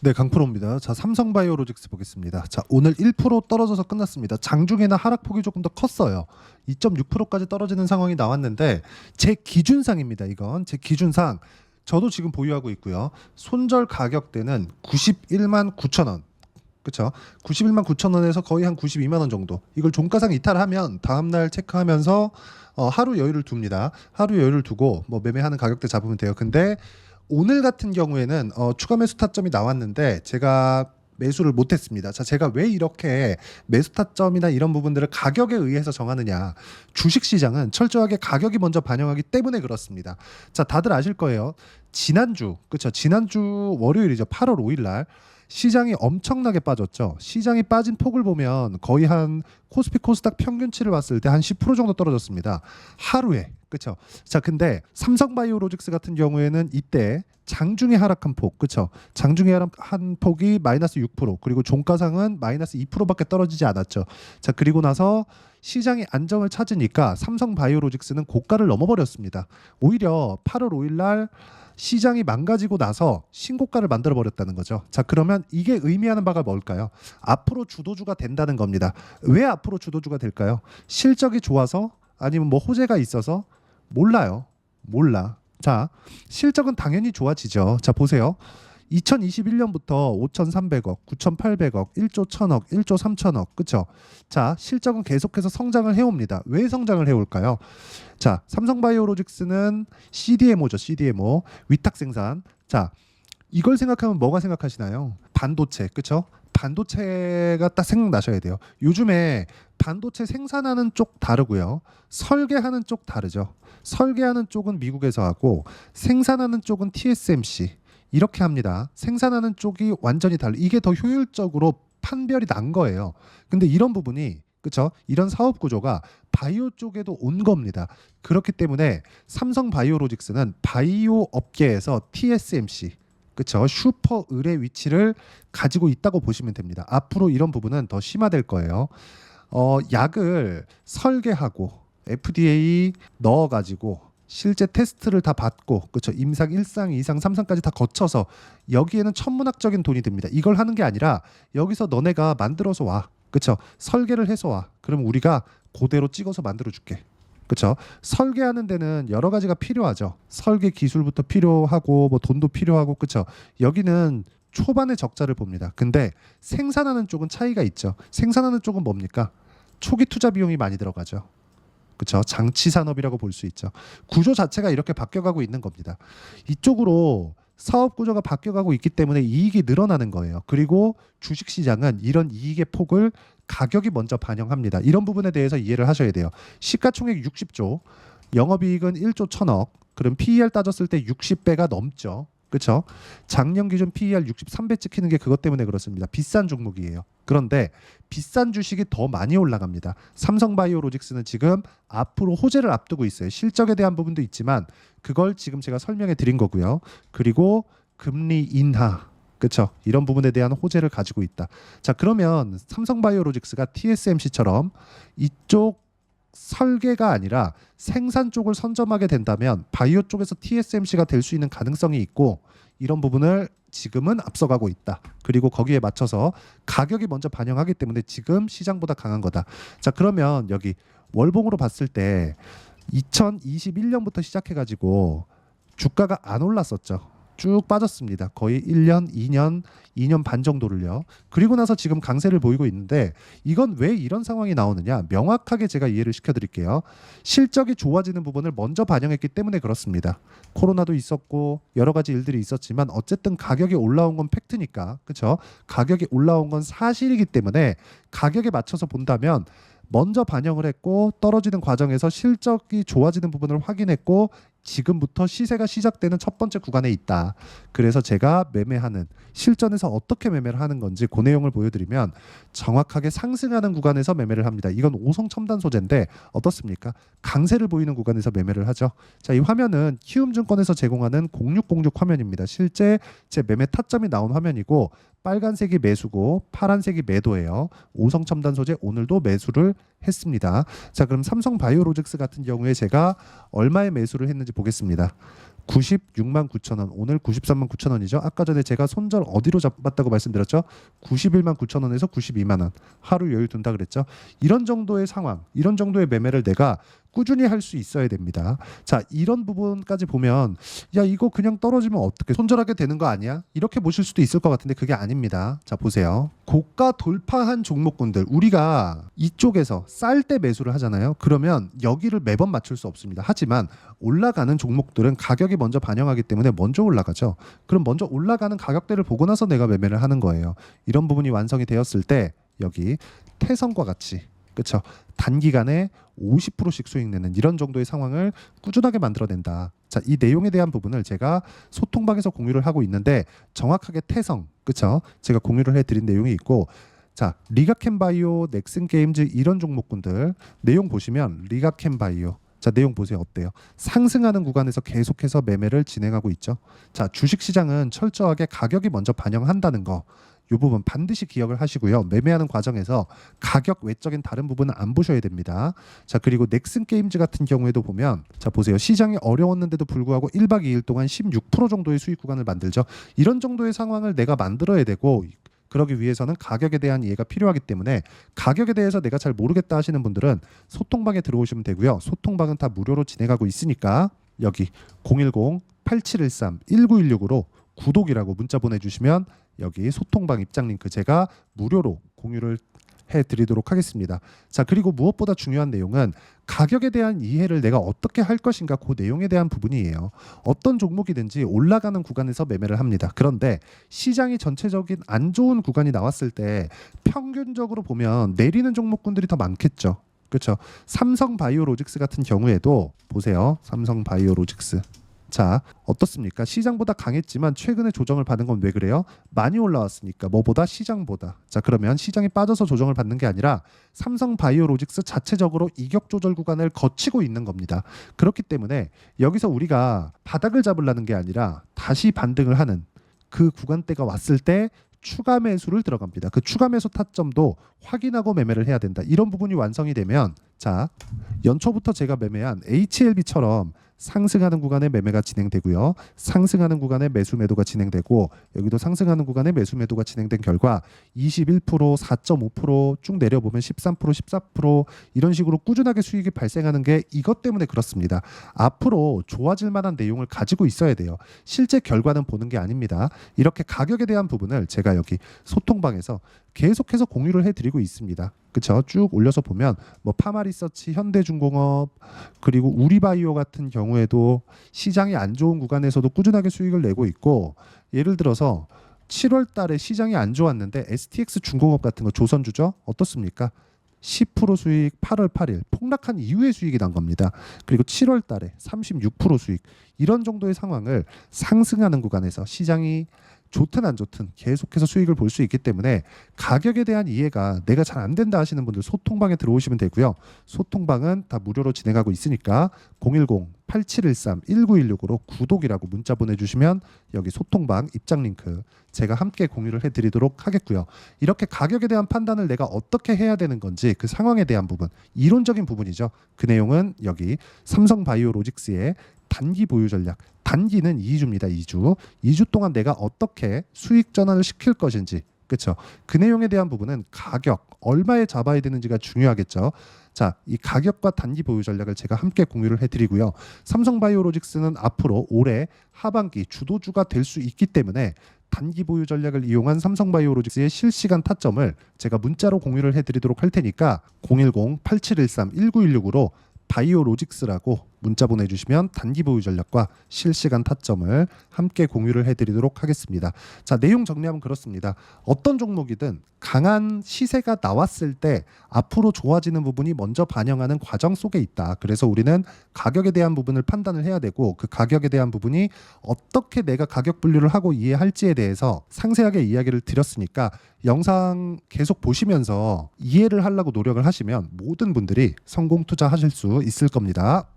네, 강프로입니다. 자, 삼성바이오로직스 보겠습니다. 자, 오늘 1% 떨어져서 끝났습니다. 장중에는 하락폭이 조금 더 컸어요. 2.6%까지 떨어지는 상황이 나왔는데 제 기준상입니다. 이건 제 기준상 저도 지금 보유하고 있고요. 손절 가격대는 91만 9천 원. 그렇죠? 91만 9천 원에서 거의 한 92만 원 정도. 이걸 종가상 이탈하면 다음 날 체크하면서 하루 여유를 둡니다. 하루 여유를 두고 뭐 매매하는 가격대 잡으면 돼요. 근데 오늘 같은 경우에는 추가 매수 타점이 나왔는데 제가 매수를 못했습니다. 자, 제가 왜 이렇게 매수 타점이나 이런 부분들을 가격에 의해서 정하느냐? 주식 시장은 철저하게 가격이 먼저 반영하기 때문에 그렇습니다. 자, 다들 아실 거예요. 지난주, 그렇죠? 지난주 월요일이죠. 8월 5일 날 시장이 엄청나게 빠졌죠. 시장이 빠진 폭을 보면 거의 한 코스피 코스닥 평균치를 봤을 때 한 10% 정도 떨어졌습니다. 하루에. 그렇죠. 자, 근데 삼성바이오로직스 같은 경우에는 이때 장중에 하락한 폭, 그렇죠. 장중에 하락한 폭이 마이너스 6%, 그리고 종가상은 마이너스 2%밖에 떨어지지 않았죠. 자, 그리고 나서 시장이 안정을 찾으니까 삼성바이오로직스는 고가를 넘어버렸습니다. 오히려 8월 5일 날 시장이 망가지고 나서 신고가를 만들어 버렸다는 거죠. 자, 그러면 이게 의미하는 바가 뭘까요? 앞으로 주도주가 된다는 겁니다. 왜 앞으로 주도주가 될까요? 실적이 좋아서, 아니면 뭐 호재가 있어서? 몰라요. 몰라. 자, 실적은 당연히 좋아지죠. 자, 보세요. 2021년부터 5,300억, 9,800억, 1조 1,000억, 1조 3,000억, 그렇죠? 자, 실적은 계속해서 성장을 해옵니다. 왜 성장을 해올까요? 자, 삼성바이오로직스는 CDMO죠, CDMO, 위탁 생산. 자, 이걸 생각하면 뭐가 생각하시나요? 반도체, 그렇죠? 반도체가 딱 생각나셔야 돼요. 요즘에 반도체 생산하는 쪽 다르고요. 설계하는 쪽 다르죠. 설계하는 쪽은 미국에서 하고 생산하는 쪽은 TSMC. 이렇게 합니다. 생산하는 쪽이 완전히 달라. 이게 더 효율적으로 판별이 난 거예요. 근데 이런 부분이, 그렇죠? 이런 사업 구조가 바이오 쪽에도 온 겁니다. 그렇기 때문에 삼성바이오로직스는 바이오 업계에서 TSMC, 그렇죠? 슈퍼 을의 위치를 가지고 있다고 보시면 됩니다. 앞으로 이런 부분은 더 심화될 거예요. 약을 설계하고 FDA 넣어가지고 실제 테스트를 다 받고, 그렇죠? 임상 1상, 2상, 3상까지 다 거쳐서 여기에는 천문학적인 돈이 듭니다. 이걸 하는 게 아니라 여기서 너네가 만들어서 와, 그렇죠? 설계를 해서 와. 그럼 우리가 그대로 찍어서 만들어 줄게. 그렇죠? 설계하는 데는 여러 가지가 필요하죠. 설계 기술부터 필요하고 뭐 돈도 필요하고, 그렇죠? 여기는 초반의 적자를 봅니다. 근데 생산하는 쪽은 차이가 있죠. 생산하는 쪽은 뭡니까? 초기 투자 비용이 많이 들어가죠. 그렇죠? 장치 산업이라고 볼 수 있죠. 구조 자체가 이렇게 바뀌어가고 있는 겁니다. 이쪽으로 사업 구조가 바뀌어가고 있기 때문에 이익이 늘어나는 거예요. 그리고 주식 시장은 이런 이익의 폭을 가격이 먼저 반영합니다. 이런 부분에 대해서 이해를 하셔야 돼요. 시가총액 60조, 영업이익은 1조 1,000억. 그럼 PER 따졌을 때 60배가 넘죠. 그렇죠? 작년 기준 PER 63배 찍히는 게 그것 때문에 그렇습니다. 비싼 종목이에요. 그런데 비싼 주식이 더 많이 올라갑니다. 삼성바이오로직스는 지금 앞으로 호재를 앞두고 있어요. 실적에 대한 부분도 있지만 그걸 지금 제가 설명해 드린 거고요. 그리고 금리 인하, 그렇죠? 이런 부분에 대한 호재를 가지고 있다. 자, 그러면 삼성바이오로직스가 TSMC처럼 이쪽 설계가 아니라 생산 쪽을 선점하게 된다면 바이오 쪽에서 TSMC가 될 수 있는 가능성이 있고, 이런 부분을 지금은 앞서가고 있다. 그리고 거기에 맞춰서 가격이 먼저 반영하기 때문에 지금 시장보다 강한 거다. 자, 그러면 여기 월봉으로 봤을 때 2021년부터 시작해가지고 주가가 안 올랐었죠. 쭉 빠졌습니다. 거의 1년, 2년, 2년 반 정도를요. 그리고 나서 지금 강세를 보이고 있는데 이건 왜 이런 상황이 나오느냐? 명확하게 제가 이해를 시켜드릴게요. 실적이 좋아지는 부분을 먼저 반영했기 때문에 그렇습니다. 코로나도 있었고 여러 가지 일들이 있었지만 어쨌든 가격이 올라온 건 팩트니까, 그렇죠? 가격이 올라온 건 사실이기 때문에 가격에 맞춰서 본다면 먼저 반영을 했고 떨어지는 과정에서 실적이 좋아지는 부분을 확인했고 지금부터 시세가 시작되는 첫 번째 구간에 있다. 그래서 제가 매매하는, 실전에서 어떻게 매매를 하는 건지 그 내용을 보여드리면 정확하게 상승하는 구간에서 매매를 합니다. 이건 오성첨단 소재인데 어떻습니까? 강세를 보이는 구간에서 매매를 하죠. 자, 이 화면은 키움증권에서 제공하는 0606 화면입니다. 실제 제 매매 타점이 나온 화면이고 빨간색이 매수고 파란색이 매도예요. 오성첨단 소재 오늘도 매수를 했습니다. 자, 그럼 삼성바이오로직스 같은 경우에 제가 얼마에 매수를 했는지 보겠습니다. 96만 9천 원, 오늘 93만 9천 원이죠. 아까 전에 제가 손절 어디로 잡았다고 말씀드렸죠? 91만 9천 원에서 92만 원. 하루 여유 둔다 그랬죠. 이런 정도의 상황, 이런 정도의 매매를 내가 꾸준히 할 수 있어야 됩니다. 자, 이런 부분까지 보면 야, 이거 그냥 떨어지면 어떻게 손절하게 되는 거 아니야? 이렇게 보실 수도 있을 것 같은데 그게 아닙니다. 자, 보세요. 고가 돌파한 종목군들, 우리가 이쪽에서 쌀 때 매수를 하잖아요. 그러면 여기를 매번 맞출 수 없습니다. 하지만 올라가는 종목들은 가격이 먼저 반영하기 때문에 먼저 올라가죠. 그럼 먼저 올라가는 가격대를 보고 나서 내가 매매를 하는 거예요. 이런 부분이 완성이 되었을 때 여기 태성과 같이, 그렇죠, 단기간에 50%씩 수익 내는 이런 정도의 상황을 꾸준하게 만들어낸다. 자, 이 내용에 대한 부분을 제가 소통방에서 공유를 하고 있는데 정확하게 태성, 그렇죠, 제가 공유를 해드린 내용이 있고, 자, 리가캠바이오, 넥슨게임즈 이런 종목군들 내용 보시면 리가캠바이오, 자, 내용 보세요. 어때요? 상승하는 구간에서 계속해서 매매를 진행하고 있죠. 자, 주식시장은 철저하게 가격이 먼저 반영한다는 거, 이 부분 반드시 기억을 하시고요. 매매하는 과정에서 가격 외적인 다른 부분은 안 보셔야 됩니다. 자, 그리고 넥슨 게임즈 같은 경우에도 보면, 자, 보세요. 시장이 어려웠는데도 불구하고 1박 2일 동안 16% 정도의 수익 구간을 만들죠. 이런 정도의 상황을 내가 만들어야 되고, 그러기 위해서는 가격에 대한 이해가 필요하기 때문에 가격에 대해서 내가 잘 모르겠다 하시는 분들은 소통방에 들어오시면 되고요. 소통방은 다 무료로 진행하고 있으니까 여기 010-8713-1916으로 구독이라고 문자 보내주시면 여기 소통방 입장 링크 제가 무료로 공유를 해드리도록 하겠습니다. 자, 그리고 무엇보다 중요한 내용은 가격에 대한 이해를 내가 어떻게 할 것인가, 그 내용에 대한 부분이에요. 어떤 종목이든지 올라가는 구간에서 매매를 합니다. 그런데 시장이 전체적인 안 좋은 구간이 나왔을 때 평균적으로 보면 내리는 종목군들이 더 많겠죠. 그렇죠. 삼성바이오로직스 같은 경우에도 보세요. 삼성바이오로직스. 자, 어떻습니까? 시장보다 강했지만 최근에 조정을 받은 건 왜 그래요? 많이 올라왔으니까. 뭐보다? 시장보다. 자, 그러면 시장이 빠져서 조정을 받는 게 아니라 삼성바이오로직스 자체적으로 이격 조절 구간을 거치고 있는 겁니다. 그렇기 때문에 여기서 우리가 바닥을 잡으려는 게 아니라 다시 반등을 하는 그 구간대가 왔을 때 추가 매수를 들어갑니다. 그 추가 매수 타점도 확인하고 매매를 해야 된다. 이런 부분이 완성이 되면, 자, 연초부터 제가 매매한 HLB처럼 상승하는 구간에 매매가 진행되고요. 상승하는 구간에 매수 매도가 진행되고, 여기도 상승하는 구간에 매수 매도가 진행된 결과 21%, 4.5%쭉 내려보면 13%, 14% 이런 식으로 꾸준하게 수익이 발생하는 게 이것 때문에 그렇습니다. 앞으로 좋아질 만한 내용을 가지고 있어야 돼요. 실제 결과는 보는 게 아닙니다. 이렇게 가격에 대한 부분을 제가 여기 소통방에서 계속해서 공유를 해드리고 있습니다. 그렇죠? 쭉 올려서 보면 뭐 파마리서치, 현대중공업, 그리고 우리바이오 같은 경우에도 시장이 안 좋은 구간에서도 꾸준하게 수익을 내고 있고, 예를 들어서 7월 달에 시장이 안 좋았는데 STX 중공업 같은 거 조선주죠? 어떻습니까? 10% 수익, 8월 8일 폭락한 이후에 수익이 난 겁니다. 그리고 7월 달에 36% 수익. 이런 정도의 상황을 상승하는 구간에서 시장이 좋든 안 좋든 계속해서 수익을 볼 수 있기 때문에 가격에 대한 이해가 내가 잘 안 된다 하시는 분들 소통방에 들어오시면 되고요. 소통방은 다 무료로 진행하고 있으니까 010-8713-1916으로 구독이라고 문자 보내주시면 여기 소통방 입장 링크 제가 함께 공유를 해드리도록 하겠고요. 이렇게 가격에 대한 판단을 내가 어떻게 해야 되는 건지 그 상황에 대한 부분, 이론적인 부분이죠. 그 내용은 여기 삼성바이오로직스의 단기 보유 전략, 단기는 2주입니다. 2주 동안 내가 어떻게 수익 전환을 시킬 것인지, 그렇죠? 그 내용에 대한 부분은 가격, 얼마에 잡아야 되는지가 중요하겠죠. 자, 이 가격과 단기 보유 전략을 제가 함께 공유를 해드리고요. 삼성바이오로직스는 앞으로 올해 하반기 주도주가 될 수 있기 때문에 단기 보유 전략을 이용한 삼성바이오로직스의 실시간 타점을 제가 문자로 공유를 해드리도록 할 테니까 010-8713-1916으로 바이오로직스라고 문자 보내주시면 단기 보유 전략과 실시간 타점을 함께 공유를 해드리도록 하겠습니다. 자, 내용 정리하면 그렇습니다. 어떤 종목이든 강한 시세가 나왔을 때 앞으로 좋아지는 부분이 먼저 반영하는 과정 속에 있다. 그래서 우리는 가격에 대한 부분을 판단을 해야 되고, 그 가격에 대한 부분이 어떻게 내가 가격 분류를 하고 이해할지에 대해서 상세하게 이야기를 드렸으니까 영상 계속 보시면서 이해를 하려고 노력을 하시면 모든 분들이 성공 투자하실 수 있을 겁니다.